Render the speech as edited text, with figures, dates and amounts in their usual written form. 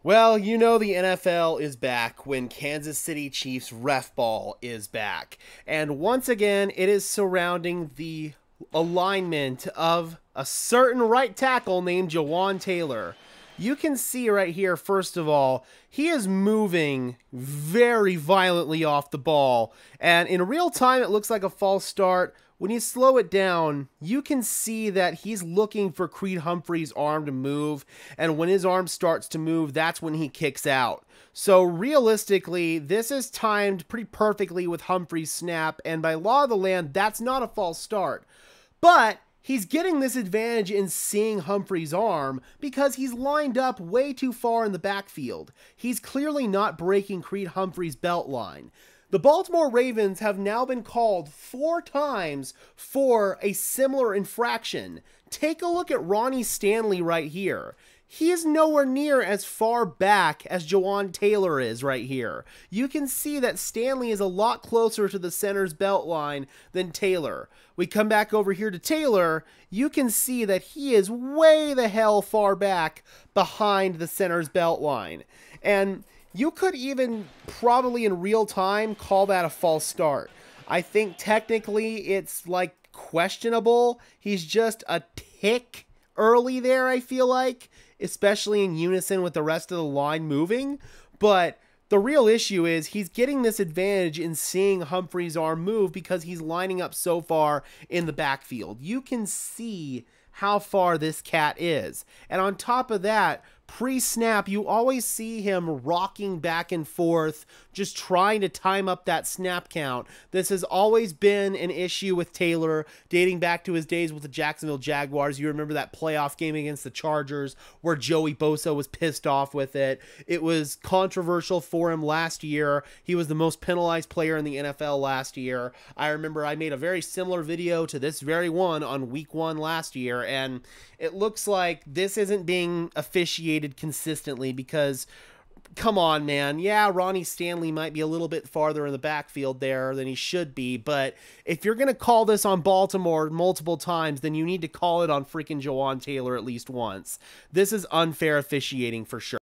Well, you know the NFL is back when Kansas City Chiefs ref ball is back. And once again, it is surrounding the alignment of a certain right tackle named Jawaan Taylor. You can see right here, first of all, he is moving very violently off the ball. And in real time, it looks like a false start. When you slow it down, you can see that he's looking for Creed Humphrey's arm to move, and when his arm starts to move, that's when he kicks out. So realistically, this is timed pretty perfectly with Humphrey's snap, and by law of the land, that's not a false start. But he's getting this advantage in seeing Humphrey's arm because he's lined up way too far in the backfield. He's clearly not breaking Creed Humphrey's belt line. The Baltimore Ravens have now been called 4 times for a similar infraction. Take a look at Ronnie Stanley right here. He is nowhere near as far back as Jawaan Taylor is right here. You can see that Stanley is a lot closer to the center's belt line than Taylor. We come back over here to Taylor, you can see that he is way the hell far back behind the center's belt line. And you could even probably in real time call that a false start. I think technically it's like questionable. He's just a tick early there, I feel like, especially in unison with the rest of the line moving. But the real issue is he's getting this advantage in seeing Humphrey's arm move because he's lining up so far in the backfield. You can see how far this cat is. And on top of that, pre-snap, you always see him rocking back and forth, just trying to time up that snap count. This has always been an issue with Taylor, dating back to his days with the Jacksonville Jaguars. You remember that playoff game against the Chargers where Joey Bosa was pissed off with it. It was controversial for him last year. He was the most penalized player in the NFL last year. I remember I made a very similar video to this very one on week 1 last year, and it looks like this isn't being officiated consistently because, come on, man. Yeah, Ronnie Stanley might be a little bit farther in the backfield there than he should be, but if you're going to call this on Baltimore multiple times, then you need to call it on freaking Jawaan Taylor at least once. This is unfair officiating for sure.